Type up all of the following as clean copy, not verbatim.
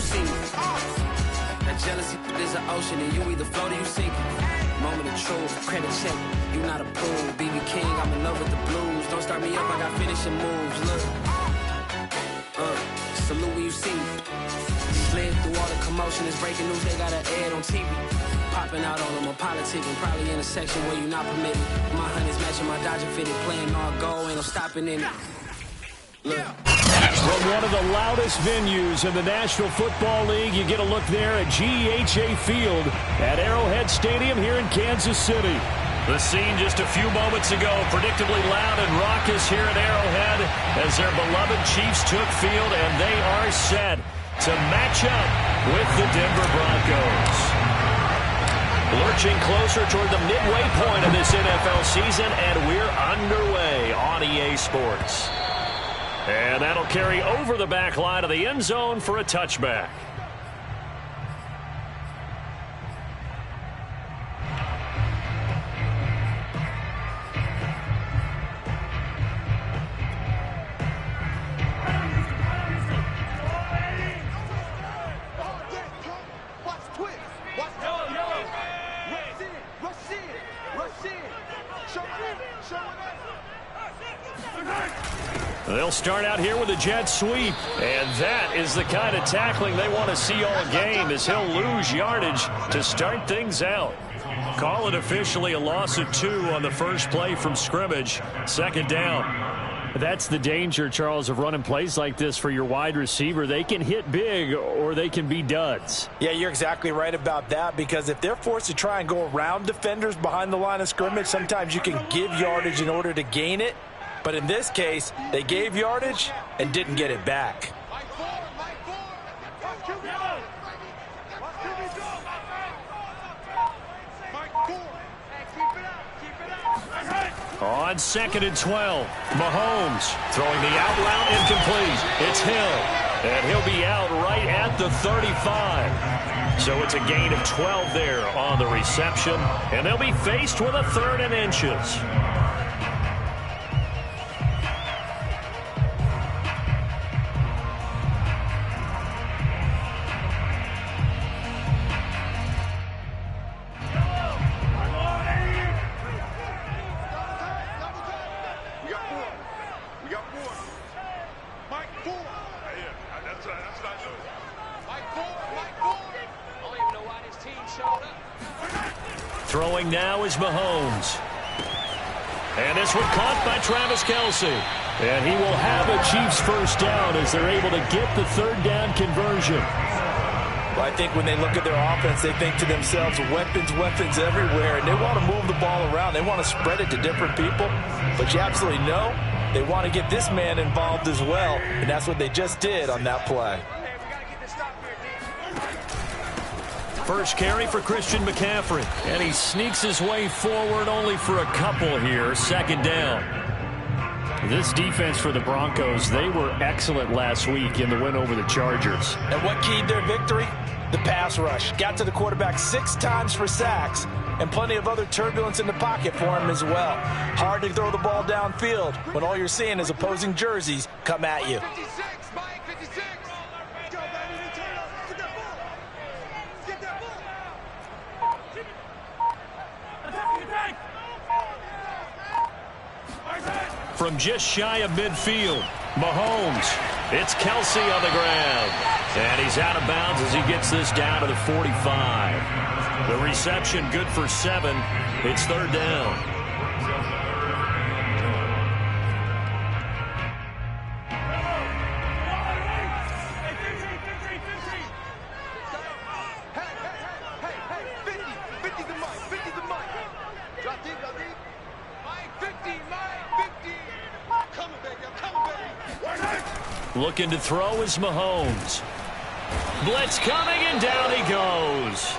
see me. That jealousy is an ocean, and you either float or you sink. Moment of truth, credit check, you not approved. BB King, I'm in love with the blues. Don't start me up, I got finishing moves. Look, salute when you see me. Slid through all the commotion, it's breaking news, they got an ad on TV. Popping out on them, I'm politicking, probably in a section where you not permitted. My honey's matching my Dodger fitted, playing all go, ain't no stopping in it. Look. From one of the loudest venues in the National Football League, you get a look there at GEHA Field at Arrowhead Stadium here in Kansas City. The scene just a few moments ago, predictably loud and raucous here at Arrowhead as their beloved Chiefs took field, and they are set to match up with the Denver Broncos. Lurching closer toward the midway point of this NFL season, and we're underway on EA Sports. And that'll carry over the back line of the end zone for a touchback. They'll start out here with a jet sweep, and that is the kind of tackling they want to see all game, as he'll lose yardage to start things out. Call it officially a loss of 2 on the first play from scrimmage. Second down. That's the danger, Charles, of running plays like this for your wide receiver. They can hit big or they can be duds. Yeah, you're exactly right about that, because if they're forced to try and go around defenders behind the line of scrimmage, sometimes you can give yardage in order to gain it. But in this case, they gave yardage and didn't get it back. On 2nd and 12, Mahomes throwing the out route incomplete. It's Hill, and he'll be out right at the 35. So it's a gain of 12 there on the reception, and they'll be faced with a 3rd and inches. Throwing now is Mahomes. And this one caught by Travis Kelce. And he will have a Chiefs first down as they're able to get the 3rd down conversion. Well, I think when they look at their offense, they think to themselves, weapons, weapons everywhere. And they want to move the ball around. They want to spread it to different people. But you absolutely know they want to get this man involved as well. And that's what they just did on that play. First carry for Christian McCaffrey. And he sneaks his way forward only for a couple here. 2nd down. This defense for the Broncos, they were excellent last week in the win over the Chargers. And what keyed their victory? The pass rush. Got to the quarterback 6 times for sacks. And plenty of other turbulence in the pocket for him as well. Hard to throw the ball downfield when all you're seeing is opposing jerseys come at you. From just shy of midfield, Mahomes. It's Kelce on the ground. And he's out of bounds as he gets this down to the 45. The reception good for 7. It's 3rd down. Looking to throw is Mahomes. Blitz coming, and down he goes.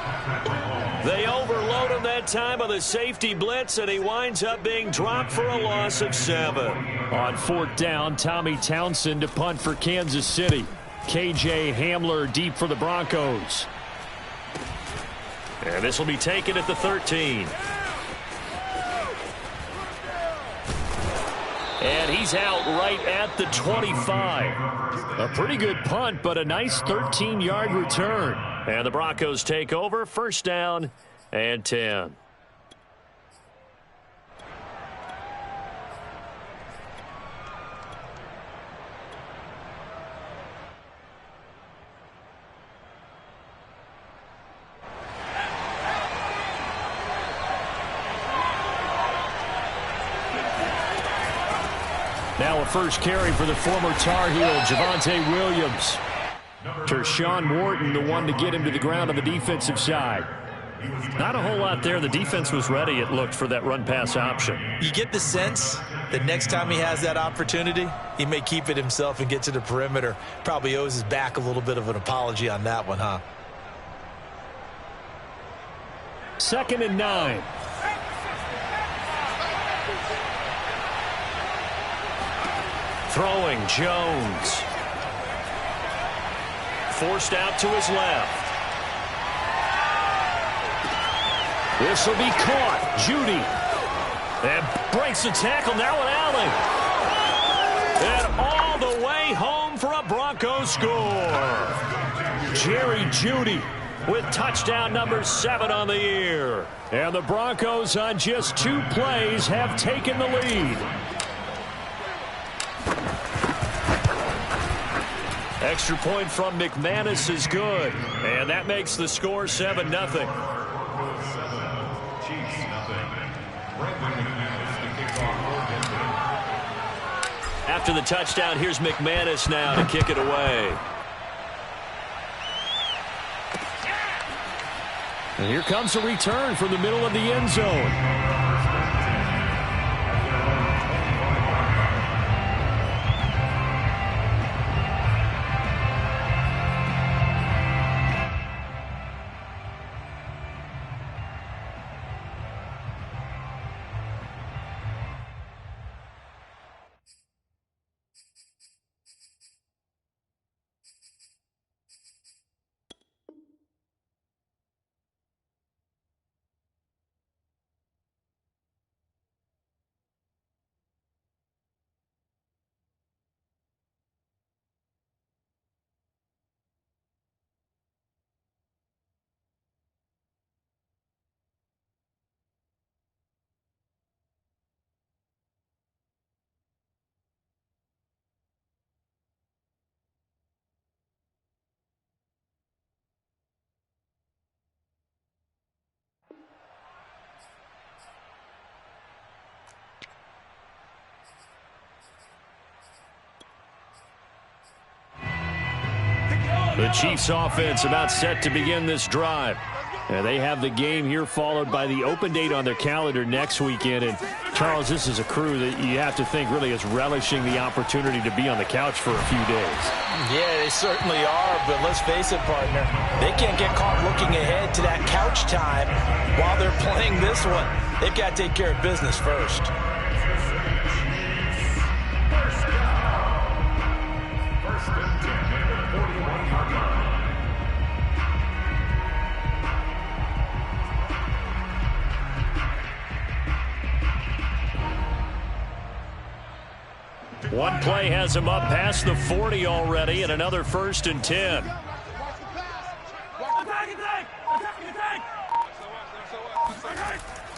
They overload him that time on the safety blitz, and he winds up being dropped for a loss of 7. On 4th down, Tommy Townsend to punt for Kansas City. KJ Hamler deep for the Broncos. And this will be taken at the 13. And he's out right at the 25. A pretty good punt, but a nice 13-yard return. And the Broncos take over, first down and 10. Now a first carry for the former Tar Heel, Javonte Williams. Tershawn Wharton, the one to get him to the ground on the defensive side. Not a whole lot there. The defense was ready, it looked, for that run-pass option. You get the sense that next time he has that opportunity, he may keep it himself and get to the perimeter. Probably owes his back a little bit of an apology on that one, huh? 2nd and 9. Throwing, Jones. Forced out to his left. This will be caught. Judy. And breaks the tackle. Now an alley. And all the way home for a Broncos score. Jerry Judy with touchdown number 7 on the year. And the Broncos on just 2 plays have taken the lead. Extra point from McManus is good. And that makes the score 7-0. After the touchdown, here's McManus now to kick it away. And here comes a return from the middle of the end zone. The Chiefs offense about set to begin this drive. And they have the game here followed by the open date on their calendar next weekend. And, Charles, this is a crew that you have to think really is relishing the opportunity to be on the couch for a few days. Yeah, they certainly are. But let's face it, partner, they can't get caught looking ahead to that couch time while they're playing this one. They've got to take care of business first. One play has him up past the 40 already, and another 1st and 10.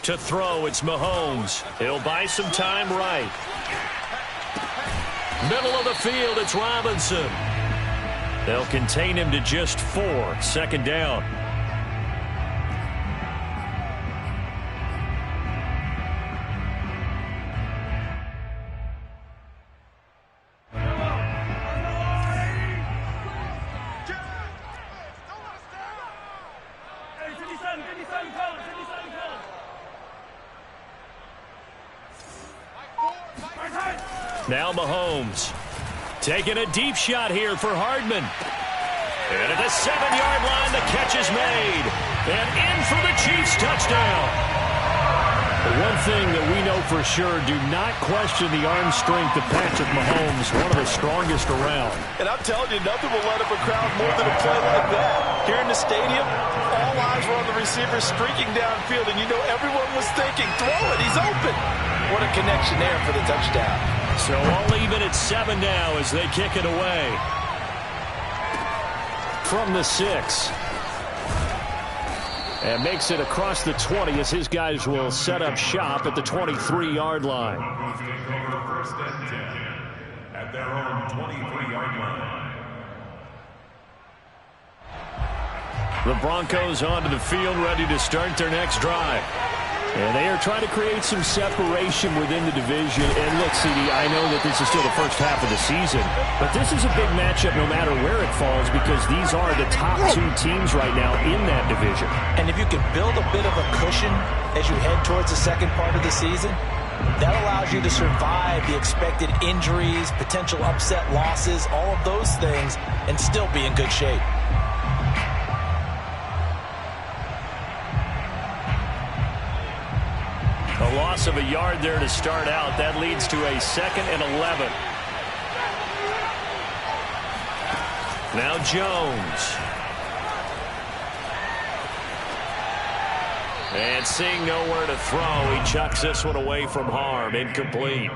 To throw, it's Mahomes. He'll buy some time right. Middle of the field, it's Robinson. They'll contain him to just 4. 2nd down. Now Mahomes taking a deep shot here for Hardman. And at the 7-yard line, the catch is made. And in for the Chiefs touchdown. The one thing that we know for sure, do not question the arm strength of Patrick Mahomes, one of the strongest around. And I'm telling you, nothing will light up a crowd more than a play like that. Here in the stadium, all eyes were on the receiver streaking downfield, and you know everyone was thinking, throw it, he's open. What a connection there for the touchdown. So all even at 7 now as they kick it away. From the 6. And makes it across the 20 as his guys will set up shop at the 23-yard line. First and 10 at their own 23-yard line. The Broncos onto the field, ready to start their next drive. And they are trying to create some separation within the division. And look, CD, I know that this is still the first half of the season, but this is a big matchup no matter where it falls because these are the top 2 teams right now in that division. And if you can build a bit of a cushion as you head towards the second part of the season, that allows you to survive the expected injuries, potential upset losses, all of those things, and still be in good shape. A loss of a yard there to start out. That leads to a 2nd and 11. Now Jones. And seeing nowhere to throw, he chucks this one away from harm. Incomplete.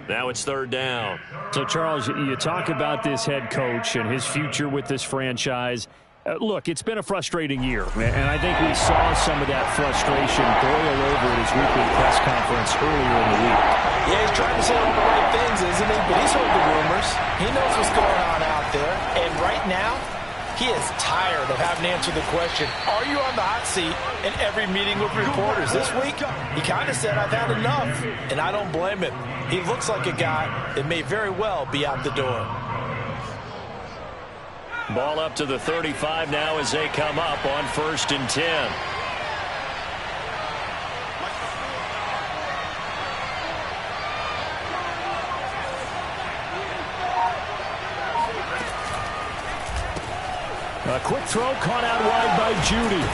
Now it's 3rd down. So, Charles, you talk about this head coach and his future with this franchise. Look, it's been a frustrating year, and I think we saw some of that frustration boil over at his weekly press conference earlier in the week. Yeah, he's trying to say all the right things, isn't he? But he's heard the rumors. He knows what's going on out there. And right now, he is tired of having to answer the question, are you on the hot seat in every meeting with reporters? This week, he kind of said, I've had enough. And I don't blame him. He looks like a guy that may very well be out the door. Ball up to the 35 now as they come up on 1st and 10. A quick throw caught out wide by Judy.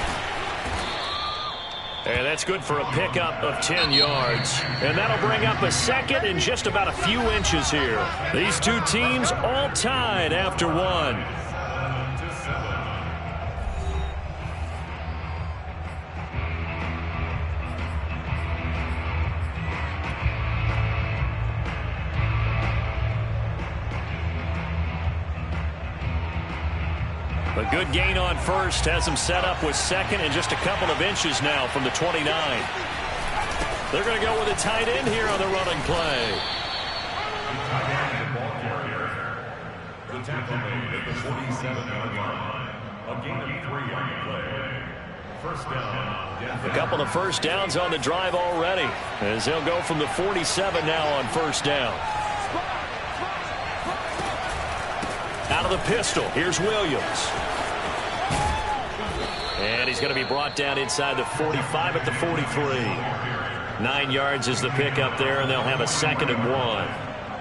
And that's good for a pickup of 10 yards. And that'll bring up a 2nd and just about a few inches here. These 2 teams all tied after 1. A good gain on 1st has them set up with 2nd and just a couple of inches now from the 29. They're going to go with a tight end here on the running play. The tackle made at the 47-yard line. A gain of 3 on the play. First down. A couple of first downs on the drive already as they'll go from the 47 now on 1st down. Out of the pistol, here's Williams. And he's going to be brought down inside the 45 at the 43. 9 yards is the pickup there, and they'll have a 2nd and 1.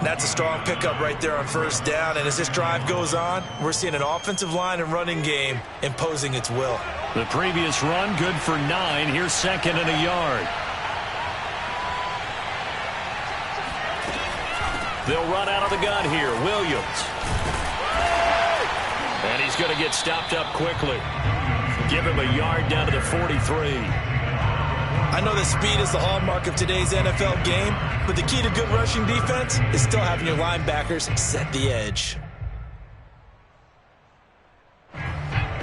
That's a strong pickup right there on 1st down. And as this drive goes on, we're seeing an offensive line and running game imposing its will. The previous run, good for 9. Here's 2nd and a yard. They'll run out of the gun here. Williams. And he's going to get stopped up quickly. Give him a yard down to the 43. I know that speed is the hallmark of today's NFL game, but the key to good rushing defense is still having your linebackers set the edge.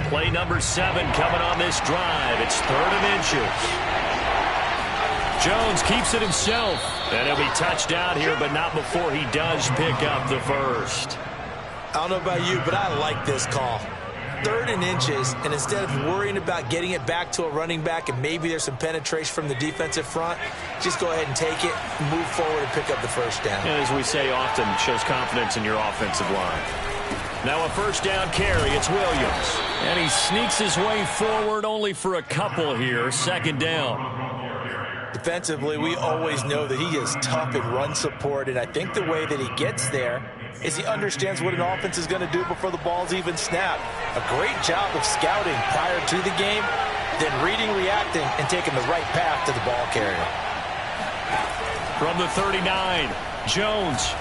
Play number 7 coming on this drive. It's 3rd and inches. Jones keeps it himself. And he'll be touched out here, but not before he does pick up the 1st. I don't know about you, but I like this call. 3rd and inches, and instead of worrying about getting it back to a running back and maybe there's some penetration from the defensive front, just go ahead and take it, move forward, and pick up the 1st down. And as we say often, shows confidence in your offensive line. Now a 1st down carry, it's Williams. And he sneaks his way forward only for a couple here, 2nd down. Defensively, we always know that he is tough in run support, and I think the way that he gets there is he understands what an offense is going to do before the ball's even snapped. A great job of scouting prior to the game, then reading, reacting, and taking the right path to the ball carrier. From the 39, Jones.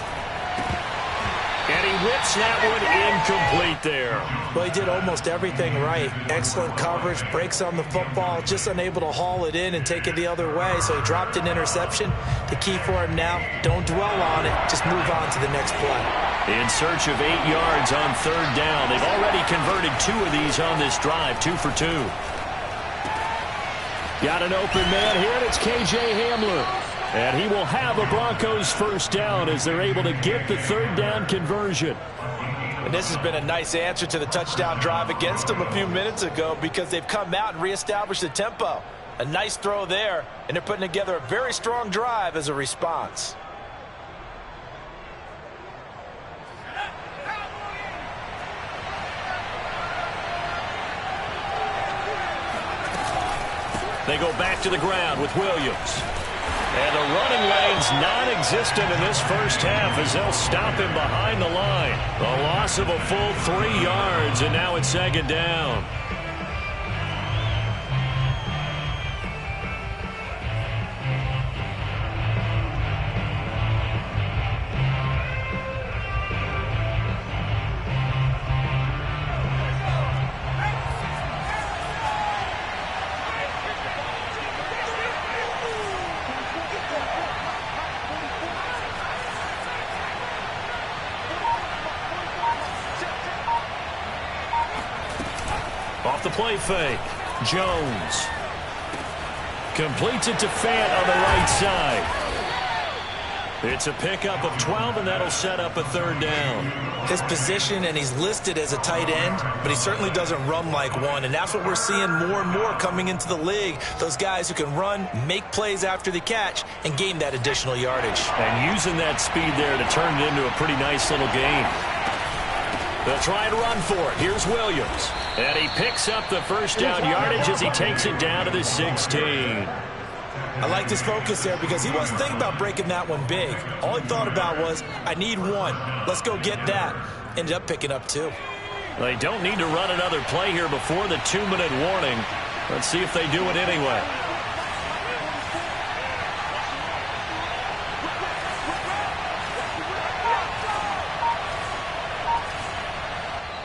And he whips that one incomplete there. Well, he did almost everything right. Excellent coverage, breaks on the football, just unable to haul it in and take it the other way, so he dropped an interception. The key for him now, don't dwell on it, just move on to the next play. In search of 8 yards on third down. They've already converted 2 of these on this drive, 2 for 2. Got an open man here, and it's K.J. Hamler. And he will have a Broncos first down as they're able to get the third down conversion. And this has been a nice answer to the touchdown drive against them a few minutes ago because they've come out and reestablished the tempo. A nice throw there, and they're putting together a very strong drive as a response. They go back to the ground with Williams. And the running lane's non-existent in this first half as they'll stop him behind the line. A loss of a full 3 yards, and now it's second down. Off the play fake, Jones completes it to Fant on the right side. It's a pickup of 12, and that'll set up a third down. His position, and he's listed as a tight end, but he certainly doesn't run like one, and that's what we're seeing more and more coming into the league. Those guys who can run, make plays after the catch, and gain that additional yardage. And using that speed there to turn it into a pretty nice little game. They'll try and run for it. Here's Williams. And he picks up the first down yardage as he takes it down to the 16. I liked his focus there because he wasn't thinking about breaking that one big. All he thought about was, I need one. Let's go get that. Ended up picking up 2. They don't need to run another play here before the 2-minute warning. Let's see if they do it anyway.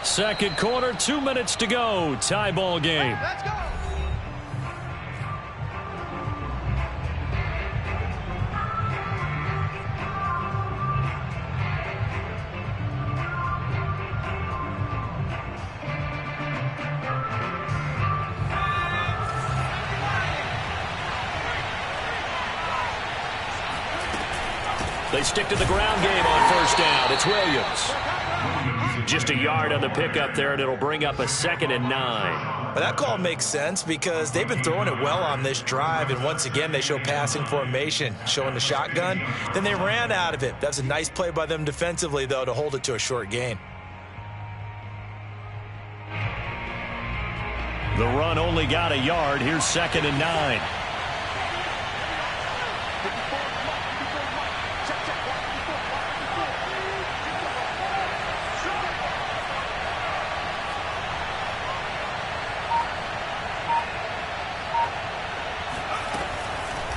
Second quarter, 2 minutes to go. Tie ball game. Let's go. They stick to the ground game on first down. It's Williams. Just a yard on the pickup there, and it'll bring up a 2nd and 9. But that call makes sense because they've been throwing it well on this drive, and once again they show passing formation, showing the shotgun. Then they ran out of it. That's a nice play by them defensively, though, to hold it to a short gain. The run only got a yard. Here's 2nd and 9.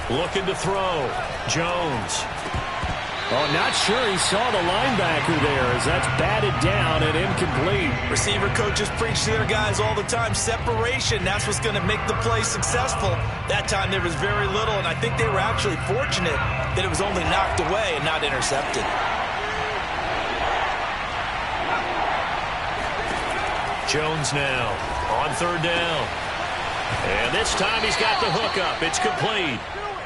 Looking to throw. Jones. Oh, not sure he saw the linebacker there as that's batted down and incomplete. Receiver coaches preach to their guys all the time. Separation, that's what's going to make the play successful. That time there was very little, and I think they were actually fortunate that it was only knocked away and not intercepted. Jones now on third down. And this time he's got the hook up. It's complete.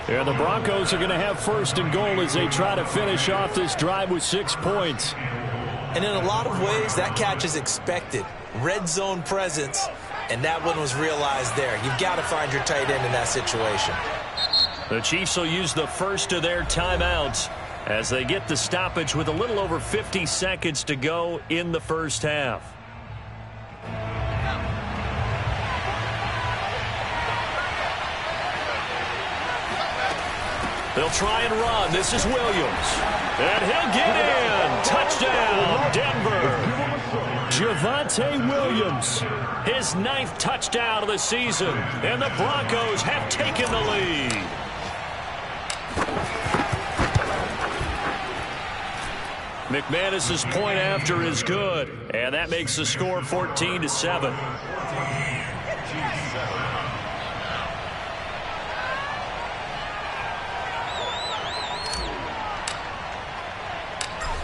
And the Broncos are going to have first and goal as they try to finish off this drive with 6 points. And in a lot of ways, that catch is expected. Red zone presence, and that one was realized there. You've got to find your tight end in that situation. The Chiefs will use the first of their timeouts as they get the stoppage with a little over 50 seconds to go in the first half. They'll try and run. This is Williams. And he'll get in. Touchdown, Denver. Javonte Williams. His 9th touchdown of the season. And the Broncos have taken the lead. McManus's point after is good, and that makes the score 14-7.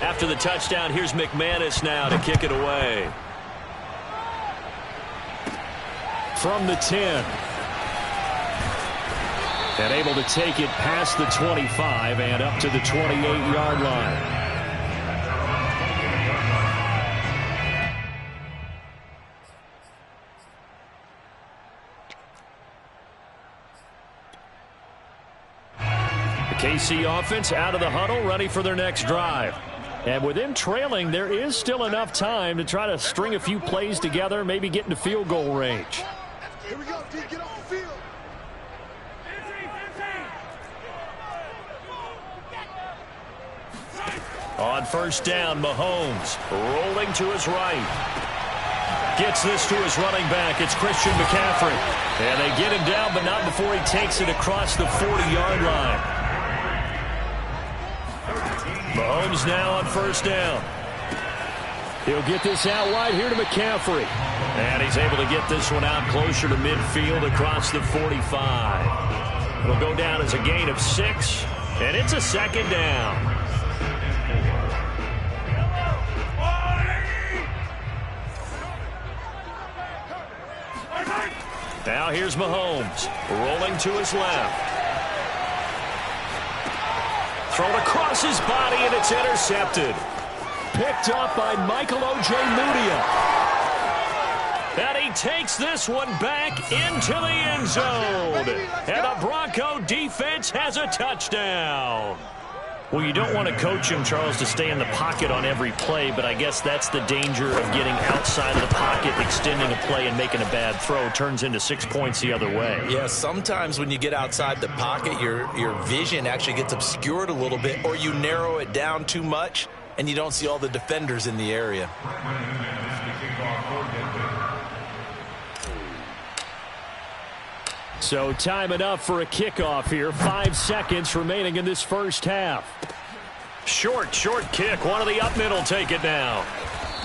After the touchdown, here's McManus now to kick it away. From the 10. And able to take it past the 25 and up to the 28-yard line. The KC offense out of the huddle, ready for their next drive. And with them trailing, there is still enough time to try to string a few plays together, maybe get into field goal range. Here we go, D. Get off the field. On first down, Mahomes rolling to his right. Gets this to his running back. It's Christian McCaffrey. And they get him down, but not before he takes it across the 40-yard line. Mahomes now on first down. He'll get this out wide here to McCaffrey. And he's able to get this one out closer to midfield across the 45. It'll go down as a gain of 6, and it's a second down. Now here's Mahomes, rolling to his left. Thrown across his body, and it's intercepted. Picked up by Michael Ojemudia. And he takes this one back into the end zone. And the Bronco defense has a touchdown. Well, you don't want to coach him, Charles, to stay in the pocket on every play, but I guess that's the danger of getting outside of the pocket, extending a play, and making a bad throw. Turns into 6 points the other way. Yeah, sometimes when you get outside the pocket, your vision actually gets obscured a little bit, or you narrow it down too much, and you don't see all the defenders in the area. So time enough for a kickoff here. 5 seconds remaining in this first half. Short kick. One of the up middle take it now.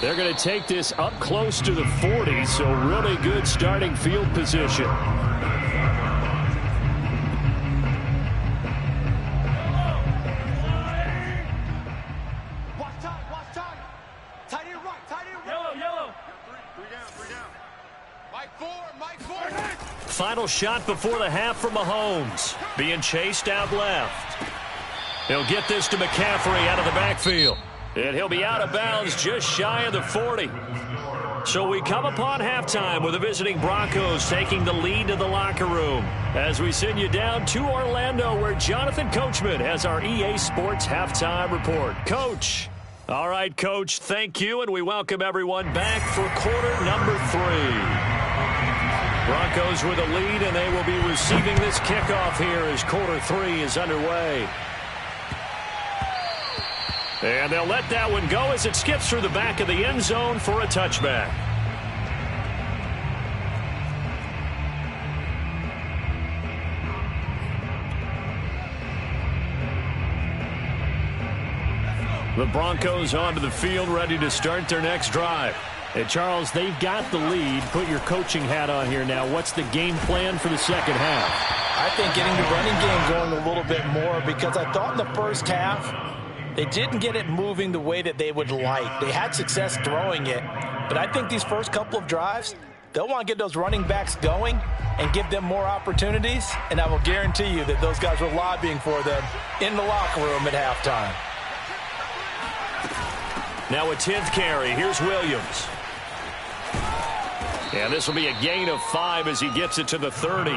They're going to take this up close to the 40, so really good starting field position. Watch time. Tight end right. Yellow. Three down. Mike 4. Final shot before the half from Mahomes. Being chased out left. He'll get this to McCaffrey out of the backfield. And he'll be out of bounds just shy of the 40. So we come upon halftime with the visiting Broncos taking the lead to the locker room. As we send you down to Orlando, where Jonathan Coachman has our EA Sports halftime report. Coach. All right, Coach, thank you, and we welcome everyone back for quarter number 3. Broncos with a lead, and they will be receiving this kickoff here as quarter 3 is underway. And they'll let that one go as it skips through the back of the end zone for a touchback. The Broncos onto the field, ready to start their next drive. And Charles, they've got the lead. Put your coaching hat on here now. What's the game plan for the second half? I think getting the running game going a little bit more, because I thought in the first half they didn't get it moving the way that they would like. They had success throwing it, but I think these first couple of drives, they'll want to get those running backs going and give them more opportunities, and I will guarantee you that those guys were lobbying for them in the locker room at halftime. Now a 10th carry. Here's Williams. And this will be a gain of 5 as he gets it to the 30.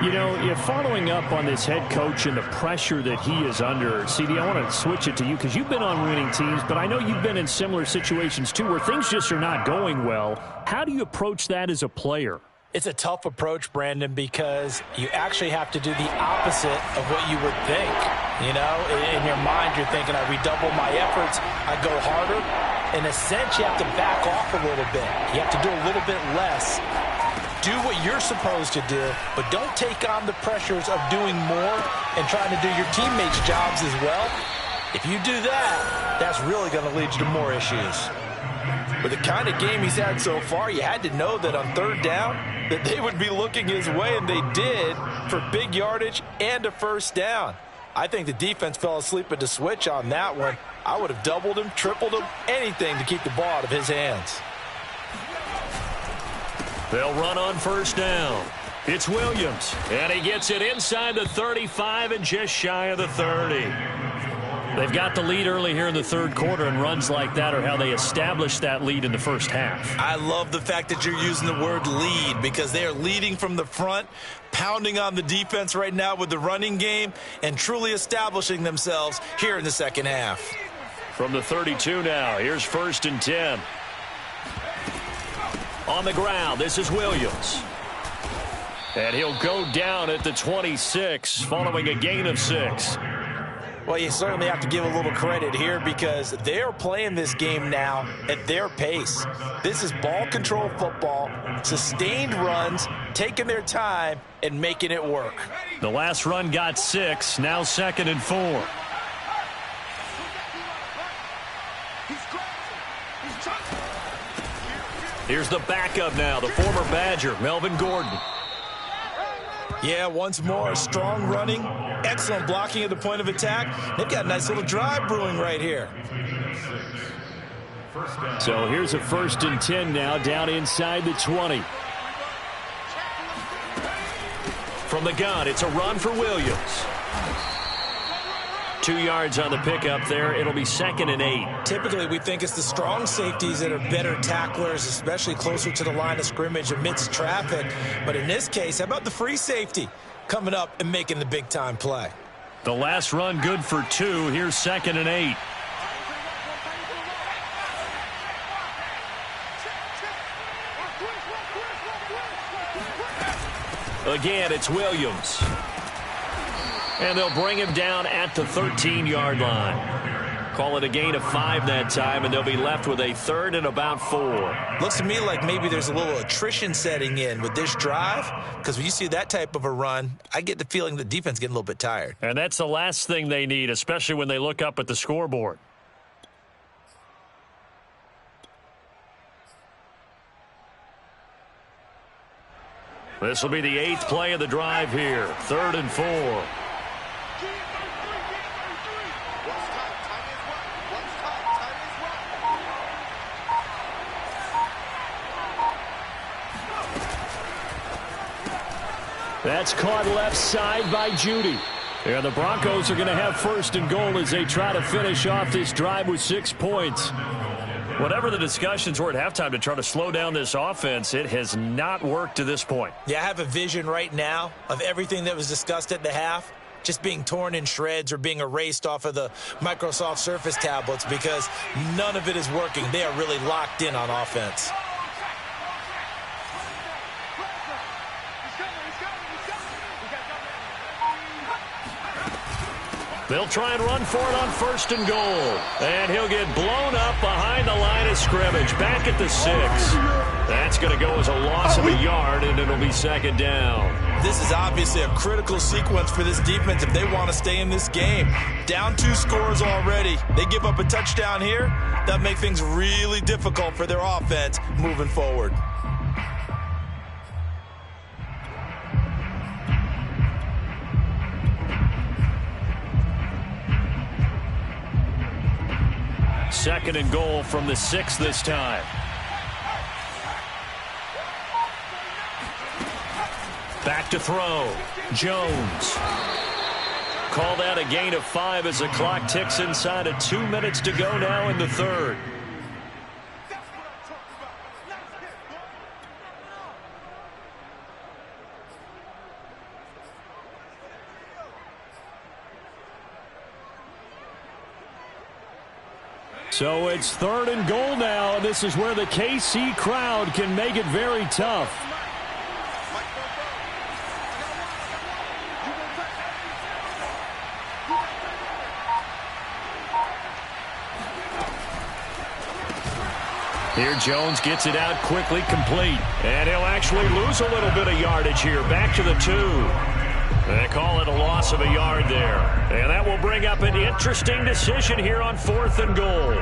You know, following up on this head coach and the pressure that he is under, CD, I want to switch it to you because you've been on winning teams, but I know you've been in similar situations too where things just are not going well. How do you approach that as a player? It's a tough approach, Brandon, because you actually have to do the opposite of what you would think. You know, in your mind, you're thinking, I redouble my efforts, I go harder. In a sense, you have to back off a little bit. You have to do a little bit less. Do what you're supposed to do, but don't take on the pressures of doing more and trying to do your teammates' jobs as well. If you do that, that's really going to lead you to more issues. With the kind of game he's had so far, you had to know that on third down that they would be looking his way, and they did, for big yardage and a first down. I think the defense fell asleep at the switch on that one. I would have doubled him, tripled him, anything to keep the ball out of his hands. They'll run on first down. It's Williams, and he gets it inside the 35 and just shy of the 30. They've got the lead early here in the third quarter, and runs like that are how they established that lead in the first half. I love the fact that you're using the word lead, because they are leading from the front, pounding on the defense right now with the running game, and truly establishing themselves here in the second half. From the 32 now, here's 1st and 10. On the ground, this is Williams. And he'll go down at the 26 following a gain of 6. Well, you certainly have to give a little credit here, because they're playing this game now at their pace. This is ball control football, sustained runs, taking their time and making it work. The last run got 6, now 2nd and 4. Here's the backup now, the former Badger, Melvin Gordon. Yeah, once more, strong running, excellent blocking at the point of attack. They've got a nice little drive brewing right here. So here's a 1st and 10 now, down inside the 20. From the gun, it's a run for Williams. 2 yards on the pickup there. It'll be 2nd and 8. Typically, we think it's the strong safeties that are better tacklers, especially closer to the line of scrimmage amidst traffic. But in this case, how about the free safety coming up and making the big-time play? The last run good for 2. Here's 2nd and 8. Again, it's Williams. And they'll bring him down at the 13-yard line. Call it a gain of 5 that time, and they'll be left with a 3rd and about 4. Looks to me like maybe there's a little attrition setting in with this drive, because when you see that type of a run, I get the feeling the defense getting a little bit tired. And that's the last thing they need, especially when they look up at the scoreboard. This will be the 8th play of the drive here. 3rd and 4. That's caught left side by Judy. And the Broncos are going to have 1st and goal as they try to finish off this drive with 6 points. Whatever the discussions were at halftime to try to slow down this offense, it has not worked to this point. Yeah, I have a vision right now of everything that was discussed at the half just being torn in shreds or being erased off of the Microsoft Surface tablets, because none of it is working. They are really locked in on offense. They'll try and run for it on 1st and goal. And he'll get blown up behind the line of scrimmage, back at the 6. That's going to go as a loss of a yard, and it'll be 2nd down. This is obviously a critical sequence for this defense if they want to stay in this game. Down 2 scores already. They give up a touchdown here. That'll make things really difficult for their offense moving forward. Second and goal from the 6 this time. Back to throw. Jones. Call that a gain of 5 as the clock ticks inside of 2 minutes to go now in the 3rd. So it's 3rd and goal now, and this is where the KC crowd can make it very tough. Here Jones gets it out quickly, complete. And he'll actually lose a little bit of yardage here. Back to the 2. They call it a loss of a yard there. And that will bring up an interesting decision here on 4th and goal.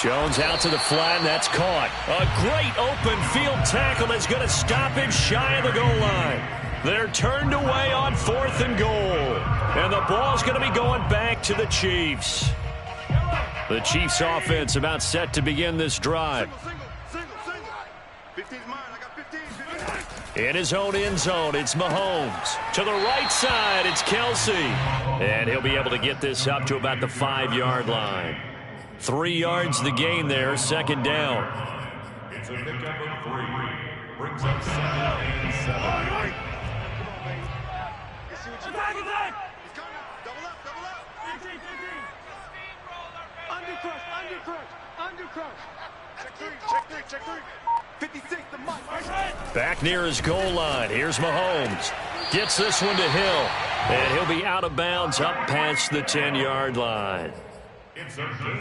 Jones out to the flat, and that's caught. A great open field tackle that's going to stop him shy of the goal line. They're turned away on 4th and goal. And the ball's going to be going back to the Chiefs. The Chiefs offense about set to begin this drive. In his own end zone, it's Mahomes. To the right side, it's Kelsey. And he'll be able to get this up to about the 5-yard line. 3 yards the gain there, 2nd down. It's a pickup of 3. Brings up 2nd and 7. Double up. Undercrush. Check 3. 56, the mic. Back near his goal line. Here's Mahomes. Gets this one to Hill. And he'll be out of bounds up past the 10-yard line.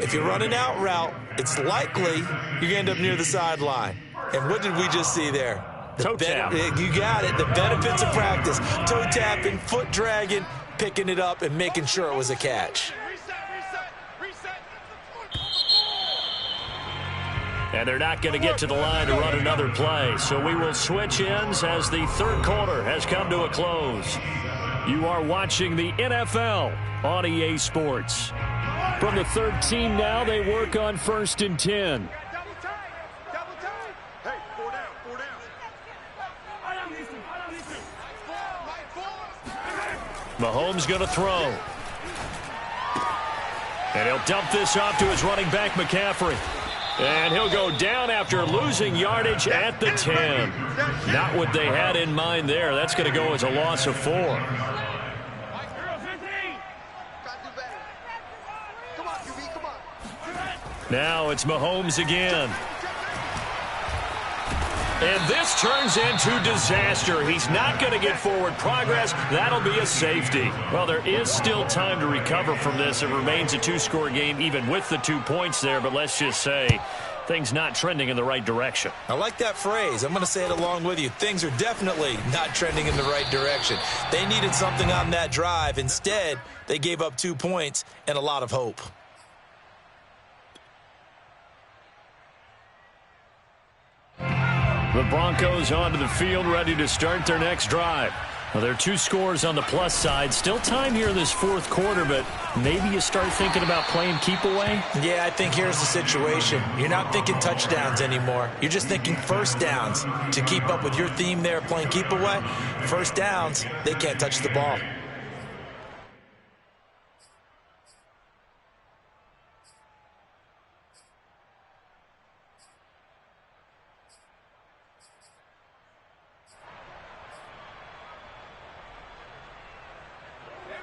If you're running out route, it's likely you're going to end up near the sideline. And what did we just see there? Toe tap. You got it. The benefits of practice. Toe tapping, foot dragging, picking it up, and making sure it was a catch. Reset. And they're not going to get to the line to run another play. So we will switch ends as the 3rd quarter has come to a close. You are watching the NFL on EA Sports. From the 13 now, they work on 1st and 10. Double time. Hey, 4 down. Mahomes going to throw. And he'll dump this off to his running back, McCaffrey. And he'll go down after losing yardage at the 10. Not what they had in mind there. That's going to go as a loss of 4. Now it's Mahomes again. And this turns into disaster. He's not going to get forward progress. That'll be a safety. Well, there is still time to recover from this. It remains a 2-score game even with the 2 points there. But let's just say things not trending in the right direction. I like that phrase. I'm going to say it along with you. Things are definitely not trending in the right direction. They needed something on that drive. Instead, they gave up 2 points and a lot of hope. The Broncos onto the field, ready to start their next drive. Well, there are 2 scores on the plus side. Still time here in this 4th quarter, but maybe you start thinking about playing keep away? Yeah, I think here's the situation. You're not thinking touchdowns anymore. You're just thinking first downs. To keep up with your theme there, playing keep away, first downs, they can't touch the ball.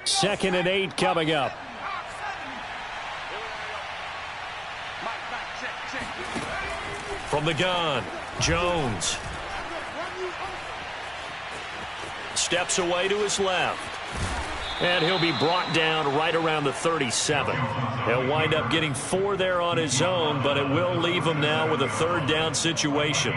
Second and 8 coming up. From the gun, Jones. Steps away to his left. And he'll be brought down right around the 37. He'll wind up getting 4 there on his own, but it will leave him now with a 3rd down situation.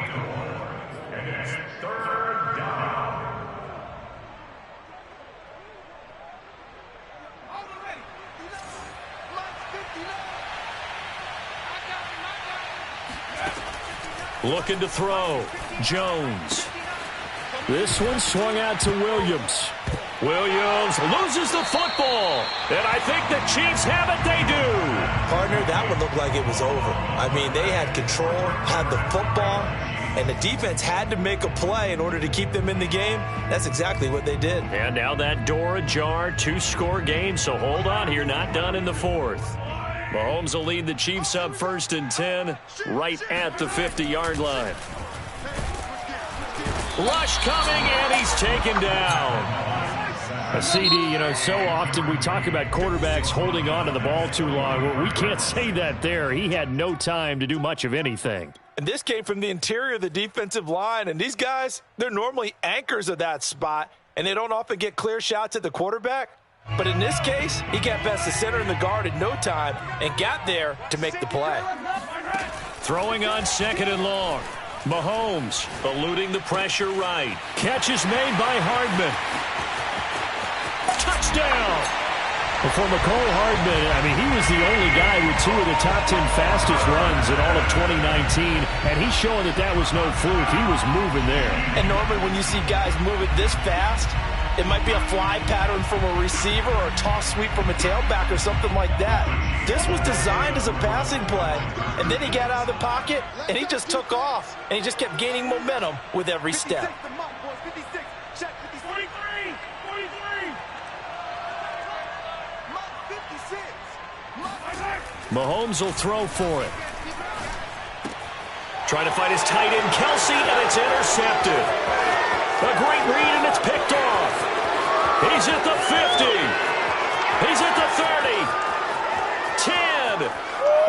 Looking to throw. Jones. This one swung out to Williams. Williams loses the football. And I think the Chiefs have it. They do. Partner, that one looked like it was over. I mean, they had control, had the football, and the defense had to make a play in order to keep them in the game. That's exactly what they did. And now that door ajar, 2-score game. So hold on here. Not done in the 4th. Mahomes will lead the Chiefs up 1st and 10 right at the 50-yard line. Rush coming, and he's taken down. CD, you know, so often we talk about quarterbacks holding on to the ball too long. Well, we can't say that there. He had no time to do much of anything. And this came from the interior of the defensive line. And these guys, they're normally anchors of that spot, and they don't often get clear shots at the quarterback. But in this case, he got past the center and the guard in no time and got there to make the play. Throwing on 2nd and long. Mahomes eluding the pressure right. Catch is made by Hardman. Touchdown! Well, for Mecole Hardman, I mean, he was the only guy with 2 of the top 10 fastest runs in all of 2019, and he's showing that that was no fluke. He was moving there. And normally when you see guys moving this fast, it might be a fly pattern from a receiver or a toss sweep from a tailback or something like that. This was designed as a passing play, and then he got out of the pocket, and he just took off, and he just kept gaining momentum with every step. Mahomes will throw for it. Trying to find his tight end, Kelsey, and it's intercepted. A great read, and it's picked off. He's at the 50. He's at the 30. 10.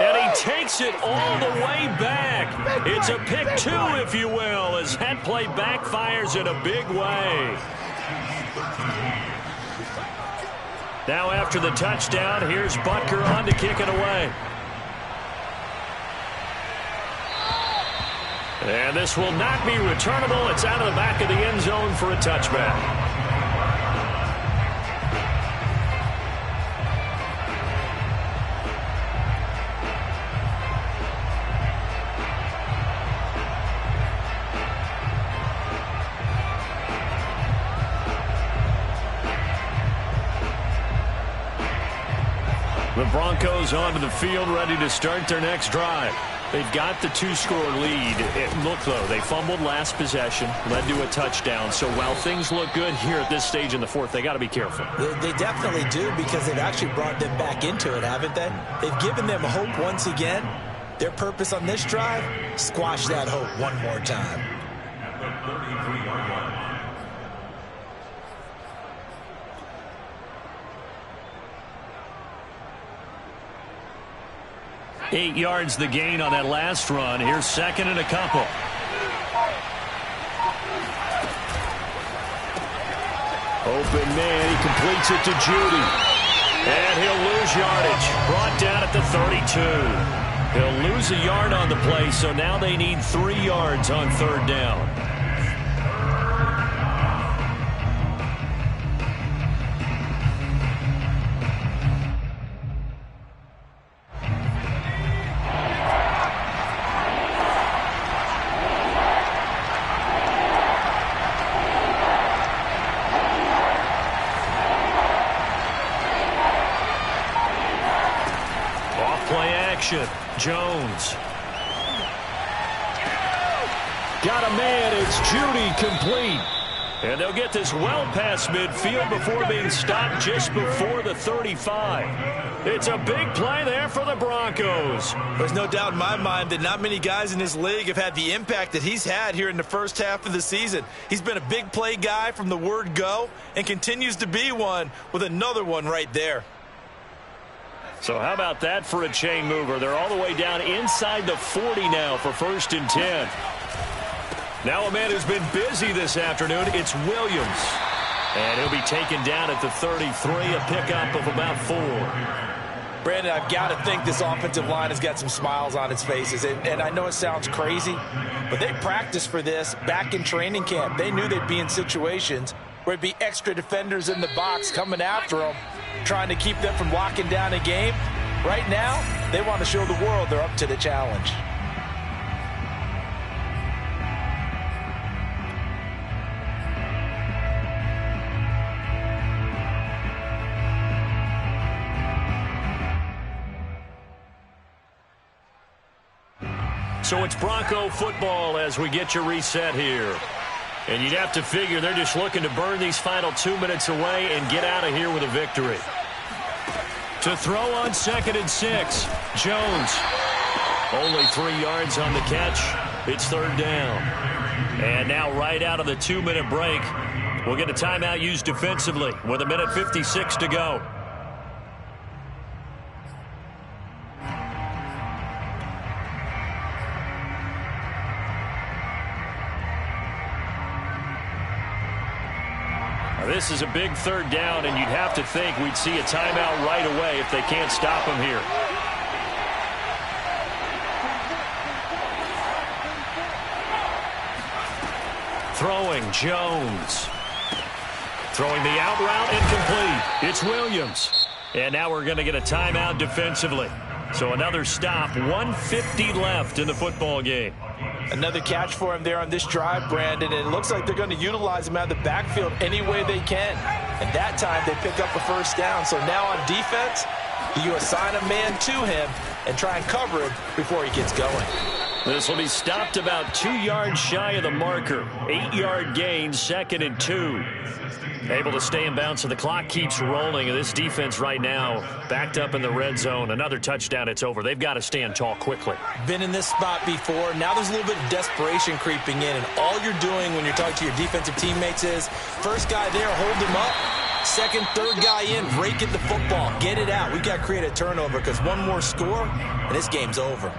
And he takes it all the way back. It's a pick 2, if you will, as that play backfires in a big way. Now after the touchdown, here's Butker on to kick it away. And this will not be returnable. It's out of the back of the end zone for a touchback. The Broncos onto the field, ready to start their next drive. They've got the 2-score lead. Look, though, they fumbled last possession, led to a touchdown. So while things look good here at this stage in the fourth, they got to be careful. They definitely do, because they've actually brought them back into it, haven't they? They've given them hope once again. Their purpose on this drive, squash that hope one more time. At the 33-yard line. 8 yards the gain on that last run. Here's 2nd and a couple. Open man, he completes it to Judy. And he'll lose yardage. Brought down at the 32. He'll lose a yard on the play, so now they need 3 yards on 3rd down. Jones. Got a man. It's Judy, complete. And they'll get this well past midfield before being stopped just before the 35. It's a big play there for the Broncos. There's no doubt in my mind that not many guys in this league have had the impact that he's had here in the first half of the season. He's been a big play guy from the word go and continues to be one with another one right there. So how about that for a chain mover? They're all the way down inside the 40 now for 1st and 10. Now a man who's been busy this afternoon, it's Williams. And he'll be taken down at the 33, a pickup of about 4. Brandon, I've got to think this offensive line has got some smiles on its faces. And I know it sounds crazy, but they practiced for this back in training camp. They knew they'd be in situations where it'd be extra defenders in the box coming after them, trying to keep them from locking down a game. Right now, they want to show the world they're up to the challenge. So it's Bronco football as we get you reset here. And you'd have to figure they're just looking to burn these final 2 minutes away and get out of here with a victory. To throw on 2nd and 6, Jones. Only 3 yards on the catch. It's 3rd down. And now right out of the 2-minute break, will get a timeout used defensively with 1:56 to go. This is a big third down, and you'd have to think we'd see a timeout right away if they can't stop him here. Throwing, Jones. Throwing the out route, incomplete. It's Williams. And now we're going to get a timeout defensively. So another stop, 1:50 left in the football game. Another catch for him there on this drive, Brandon, and it looks like they're going to utilize him out of the backfield any way they can. And that time they pick up a first down. So now on defense, you assign a man to him and try and cover him before he gets going. This will be stopped about 2 yards shy of the marker. 8-yard gain, 2nd and 2. Able to stay in bounds, so the clock keeps rolling. And this defense right now backed up in the red zone. Another touchdown, it's over. They've got to stand tall quickly. Been in this spot before. Now there's a little bit of desperation creeping in. And all you're doing when you're talking to your defensive teammates is, first guy there, hold him up. Second, third guy in, break it the football. Get it out. We've got to create a turnover because one more score, and this game's over.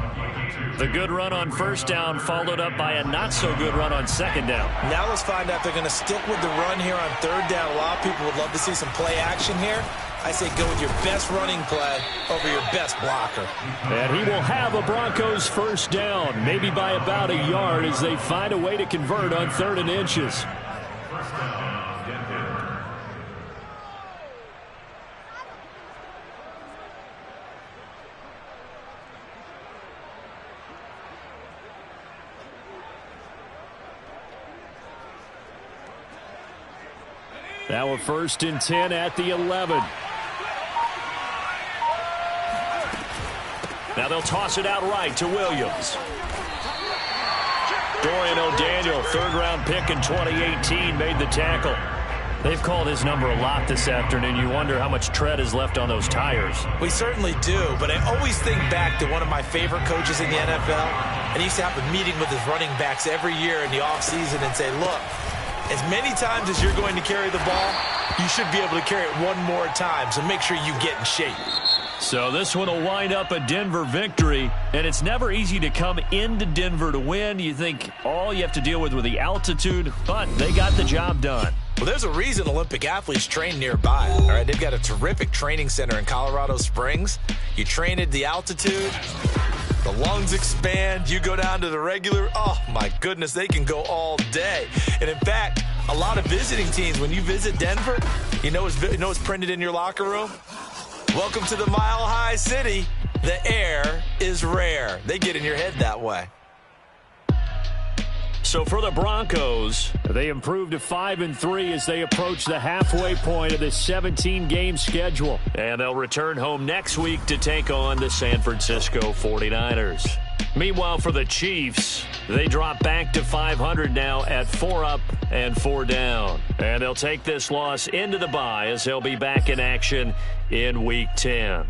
The good run on first down followed up by a not-so-good run on second down. Now let's find out if they're going to stick with the run here on third down. A lot of people would love to see some play action here. I say go with your best running play over your best blocker. And he will have a Broncos first down, maybe by about a yard as they find a way to convert on 3rd and inches. Now a 1st and 10 at the 11. Now they'll toss it out right to Williams. Dorian O'Daniel, 3rd-round pick in 2018, made the tackle. They've called his number a lot this afternoon. You wonder how much tread is left on those tires. We certainly do, but I always think back to one of my favorite coaches in the NFL, and he used to have a meeting with his running backs every year in the offseason and say, look, as many times as you're going to carry the ball, you should be able to carry it one more time, so make sure you get in shape. So this one will wind up a Denver victory, and it's never easy to come into Denver to win. You think all you have to deal with the altitude, but they got the job done. Well, there's a reason Olympic athletes train nearby, all right? They've got a terrific training center in Colorado Springs. You train at the altitude, the lungs expand, you go down to the regular, oh my goodness, they can go all day. And in fact, a lot of visiting teams, when you visit Denver, you know what's printed in your locker room? Welcome to the Mile High City. The air is rare. They get in your head that way. So for the Broncos, they improved to 5-3 as they approach the halfway point of this 17-game schedule. And they'll return home next week to take on the San Francisco 49ers. Meanwhile, for the Chiefs, they drop back to 500 now at 4 up and 4 down. And they'll take this loss into the bye as they'll be back in action in Week 10.